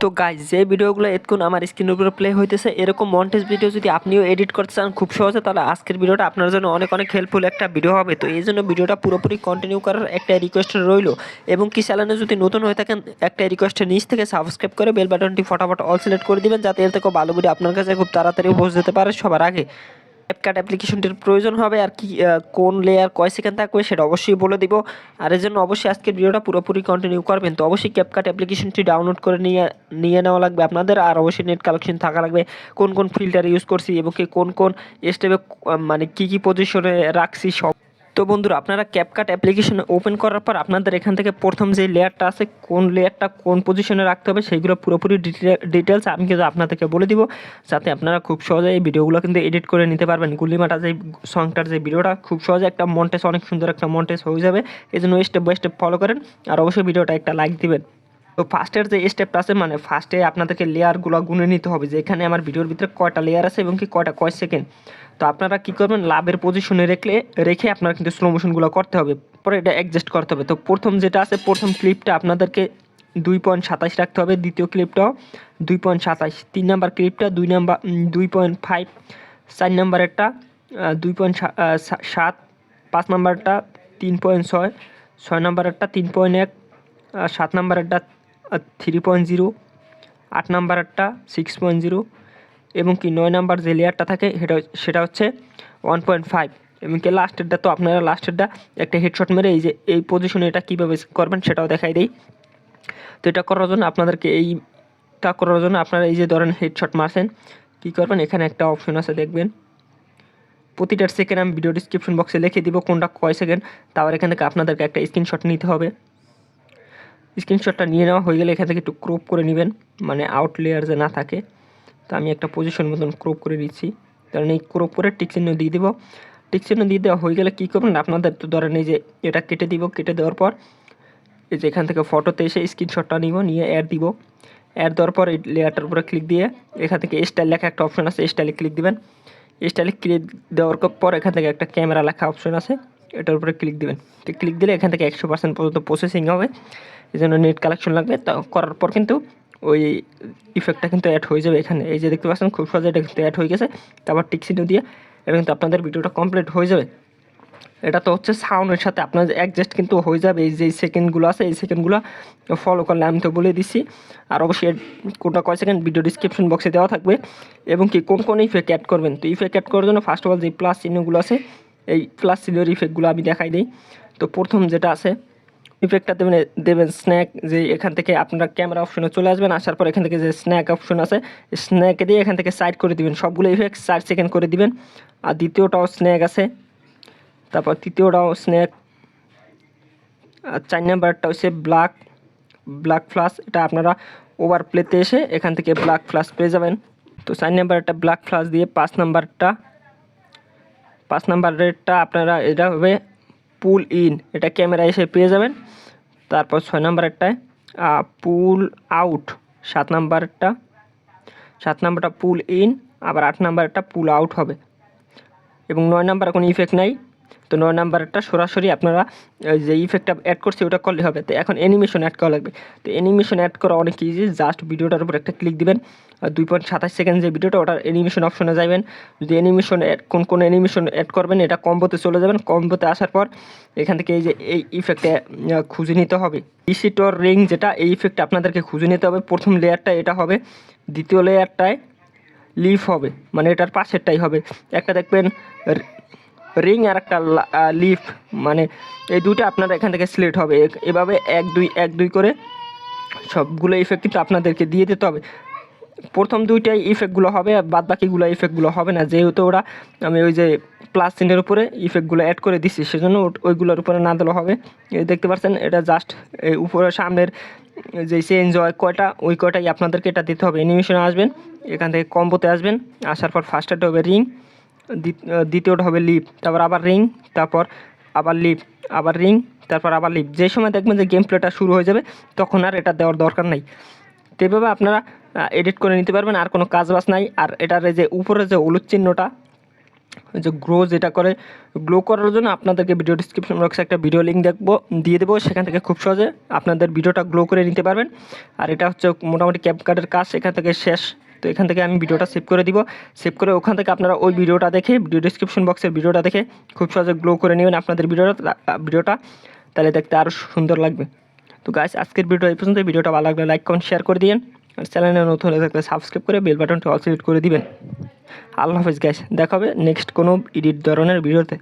তো গাইজ যে ভিডিওগুলো এতক্ষণ আমার স্ক্রিনের উপরে প্লে হইতেছে এরকম মন্টেজ ভিডিও যদি আপনিও এডিট করতে চান খুব সহজে, তাহলে আজকের ভিডিওটা আপনার জন্য অনেক হেল্পফুল একটা ভিডিও হবে। তো এই জন্য ভিডিওটা পুরোপুরি কন্টিনিউ করার একটা রিকোয়েস্ট রইল, এবং কি চ্যানেলে যদি নতুন হয়ে থাকেন একটা রিকোয়েস্টের নিচ থেকে সাবস্ক্রাইব করে বেল বাটনটি ফটাফট অল সিলেক্ট করে দিবেন, যাতে এর থেকে ভালো ভিডিও আপনার কাছে খুব তাড়াতাড়ি পৌঁছে যেতে পারে সবার আগে। ক্যাপকাট অ্যাপ্লিকেশনটির প্রয়োজন হবে, আর কি কোন লেয়ার কয় সেকেন্ড থাকবে সেটা অবশ্যই বলে দিব। আর এর জন্য অবশ্যই আজকের ভিডিওটা পুরোপুরি কন্টিনিউ করবেন। তো অবশ্যই ক্যাপকাট অ্যাপ্লিকেশনটি ডাউনলোড করে নিয়ে নেওয়া লাগবে আপনাদের, আর অবশ্যই নেট কালেকশন থাকা লাগবে, কোন কোন ফিল্টার ইউজ করছি এবং কি কোন স্টেপে মানে কী পজিশনে রাখছি সব। তো বন্ধুরা, আপনারা ক্যাপকাট অ্যাপ্লিকেশন ওপেন করার পর আপনাদের এখান থেকে প্রথম যে লেয়ারটা আছে কোন লেয়ারটা কোন পজিশনে রাখতে হবে সেইগুলো পুরোপুরি ডিটেলস আমি কিন্তু আপনাদেরকে বলে দিব, যাতে আপনারা খুব সহজে এই ভিডিওগুলো কিন্তু এডিট করে নিতে পারবেন। গুলিমাটা যে সংটার যে ভিডিওটা খুব সহজে একটা মন্টেজ, অনেক সুন্দর একটা মন্টেজ হয়ে যাবে। এই জন্য স্টেপ বাই স্টেপ ফলো করেন, আর অবশ্যই ভিডিওটা একটা লাইক দিবেন। তো ফার্স্টের যে স্টেপটা আছে, মানে ফার্স্টে আপনাদেরকে লেয়ারগুলো গুনে নিতে হবে যে এখানে আমার ভিডিওর ভিতরে কয়টা লেয়ার আছে এবং কি কয় সেকেন্ড। তো আপনারা কী করবেন, লাভের পজিশনে রেখে আপনারা কিন্তু স্লো মোশনগুলো করতে হবে, পরে এটা অ্যাডজাস্ট করতে হবে। তো প্রথম যেটা আছে, প্রথম ক্লিপটা আপনাদেরকে 2.27 রাখতে হবে, দ্বিতীয় ক্লিপটাও 2.27, 3 নাম্বার ক্লিপটা 2.5, 4 নাম্বারেরটা 2.7, 5 নাম্বারটা 3.6, 6 নাম্বারেরটা 3.1, 7 নাম্বারেরটা 3.0, 8 নাম্বারেরটা 6.0 এবং কি 9 নাম্বার যে লেয়ারটা থাকে সেটা হচ্ছে 1.5 এবং কি লাস্টেরটা। তো আপনারা লাস্টেরটা একটা হেডশট মেরে এই পজিশনে এটা কীভাবে করবেন সেটাও দেখাই দেই। তো এটা করার জন্য আপনারা এই যে ধরেন হেডশট মারছেন, কী করবেন, এখানে একটা অপশন আছে দেখবেন, প্রতিটার সেকেন্ড আমি ভিডিও ডিসক্রিপশন বক্সে লিখে দিব কোনটা কয় সেকেন্ড। তারপর এখান থেকে আপনাদেরকে একটা স্ক্রিনশট নিতে হবে। স্ক্রিনশটটা নিয়ে নেওয়া হয়ে গেলে এখান থেকে একটু ক্রপ করে নেবেন, মানে আউট লেয়ার যে না থাকে। তো আমি একটা পজিশন মতন ক্রপ করে দিচ্ছি, কারণ এই ক্রপ করে টিক চিহ্ন দিয়ে দিব। টিক চিহ্ন দিয়ে দেওয়া হয়ে গেলে কী করবেন, আপনাদের তো ধরেন এই যে এটা কেটে দিব, কেটে দেওয়ার পর এই যে এখান থেকে ফটোতে এসে স্ক্রিনশটটা নিয়ে অ্যাড দিব। অ্যাড দেওয়ার পর এই লেয়ারটার উপরে ক্লিক দিয়ে এখান থেকে স্টাইল লেখা একটা অপশন আছে, স্টাইলে ক্লিক দিবেন। স্টাইলে ক্লিক দেওয়ার পর এখান থেকে একটা ক্যামেরা লেখা অপশন আছে, এটার উপরে ক্লিক দিবেন। তো ক্লিক দিলে এখান থেকে 100% পর্যন্ত প্রসেসিং হবে, এই জন্য নেট কালেকশন লাগবে। তা করার পর কিন্তু ওই ইফেক্টটা কিন্তু অ্যাড হয়ে যাবে এখানে, এই যে দেখতে পাচ্ছেন খুব সহজে এটা কিন্তু অ্যাড হয়ে গেছে। তারপর টিক চিহ্ন দিয়ে এটা কিন্তু আপনাদের ভিডিওটা কমপ্লিট হয়ে যাবে। এটা তো হচ্ছে সাউন্ডের সাথে আপনার অ্যাডজাস্ট কিন্তু হয়ে যাবে। এই যে সেকেন্ডগুলো আছে এই সেকেন্ডগুলো ফলো করলে আমি তো বলে দিচ্ছি, আর অবশ্যই কোনটা কয় সেকেন্ড ভিডিও ডিসক্রিপশন বক্সে দেওয়া থাকবে। এবং কি কোন ইফেক্ট অ্যাড করবেন, তো ইফেক্ট অ্যাড করার জন্য ফার্স্ট অফ অল যে প্লাস চিহ্নগুলো আছে এই প্লাস চিহ্নের ইফেক্টগুলো আমি দেখাই দিই। তো প্রথম যেটা আছে ইফেক্টটা দেবেন স্ন্যাক, যে এখান থেকে আপনারা ক্যামেরা অপশনে চলে আসবেন, আসার পর এখান থেকে যে স্ন্যাক অপশন আছে স্ন্যাকে দিয়ে এখান থেকে সাইড করে দিবেন, সবগুলো ইফেক্ট 4 সেকেন্ড করে দিবেন। আর দ্বিতীয়টাও স্ন্যাক আছে, তারপর তৃতীয়টাও স্ন্যাক, আর 4 নাম্বারটা হচ্ছে ব্ল্যাক ফ্লাশ, এটা আপনারা ওভার প্লেতে এসে এখান থেকে ব্ল্যাক ফ্লাশ পেয়ে যাবেন। তো 4 নাম্বারটা ব্ল্যাক ফ্লাশ দিয়ে 5 নাম্বারেরটা আপনারা এটা হবে পুল ইন, এটা ক্যামেরা এসে পেয়ে যাবেন। তারপর 6 নাম্বারেরটায় পুল আউট, 7 নাম্বারটা পুল ইন, আবার 8 নাম্বারটা পুল আউট হবে। এবং 9 নাম্বারে কোনো ইফেক্ট নাই, তো 9 নাম্বারটা সরাসরি আপনারা যে ইফেক্টটা অ্যাড করছে ওটা করলে হবে। তো এখন অ্যানিমেশন অ্যাড করা লাগবে। তো অ্যানিমেশন অ্যাড করা অনেক ইজি, জাস্ট ভিডিওটার উপর একটা ক্লিক দিবেন, 2.27 সেকেন্ড যে ভিডিওটা ওটার অ্যানিমেশন অপশনে যাবেন। যদি অ্যানিমেশন কোন অ্যানিমেশন অ্যাড করবেন এটা কম্বোতে চলে যাবেন। কম্বোতে আসার পর এখান থেকে এই যে এই ইফেক্টে খুঁজে নিতে হবে, ইসিটোর রিং, যেটা এই ইফেক্টটা আপনাদেরকে খুঁজে নিতে হবে। প্রথম লেয়ারটা এটা হবে, দ্বিতীয় লেয়ারটায় লিফ হবে, মানে এটার পাশেরটাই হবে। একটা দেখবেন রিং আর একটা লিফ, মানে এই দুটো আপনারা এখান থেকে সিলেক্ট হবে। এভাবে 1 2 করে সবগুলো ইফেক্ট কিন্তু আপনাদেরকে দিয়ে দিতে হবে। প্রথম দুইটাই ইফেক্টগুলো হবে, আর বাদ বাকিগুলো ইফেক্টগুলো হবে না, যেহেতু ওরা আমি ওই যে প্লাস চিহ্নের উপরে ইফেক্টগুলো অ্যাড করে দিচ্ছি, সেজন্য ওইগুলোর উপরে না দিলেও হবে। দেখতে পাচ্ছেন এটা জাস্ট এই উপরে সামনের যে চেঞ্জ হয় কয়টা, ওই কয়টাই আপনাদেরকে এটা দিতে হবে। অ্যানিমেশনে আসবেন, এখান থেকে কম্বোতে আসবেন, আসার পর ফার্স্টটা হবে রিং, দ্বিতীয়টা হবে লিপ, তারপর আবার রিং, তারপর আবার লিপ, আবার রিং, তারপর আবার লিপ। যে সময় দেখবেন যে গেম প্লেটা শুরু হয়ে যাবে তখন আর এটা দেওয়ার দরকার নাই। তো এভাবে আপনারা এডিট করে নিতে পারবেন, আর কোনো কাজ বাজ নাই। আর এটার যে উপরে যে হলুদ চিহ্নটা যে গ্রো যেটা করে, গ্লো করার জন্য আপনাদেরকে ভিডিও ডিসক্রিপশন বক্সে একটা ভিডিও লিঙ্ক দিয়ে দেবো, সেখান থেকে খুব সহজে আপনাদের ভিডিওটা গ্লো করে নিতে পারবেন। আর এটা হচ্ছে মোটামুটি ক্যাপকাটের কাজ এখান থেকে শেষ। তো এখান থেকে আমি ভিডিওটা সেভ করে দিব, সেভ করে ওখান থেকে আপনারা ওই ভিডিওটা দেখে, ভিডিও ডিসক্রিপশন বক্সের ভিডিওটা দেখে খুব সহজে গ্লো করে নেবেন আপনাদের ভিডিওটা, তাহলে দেখতে আরও সুন্দর লাগবে। তো গাইস, আজকের ভিডিও এই পর্যন্ত। ভিডিওটা ভালো লাগলে লাইক কমেন্ট শেয়ার করে দিন, আর চ্যানেলে নতুন হয়ে থাকলে সাবস্ক্রাইব করে বেল বাটনটি অল সিলেক্ট করে দিবেন। আল্লাহ হাফেজ গাইস, দেখা হবে নেক্সট কোনো এডিট ধরনের ভিডিওতে।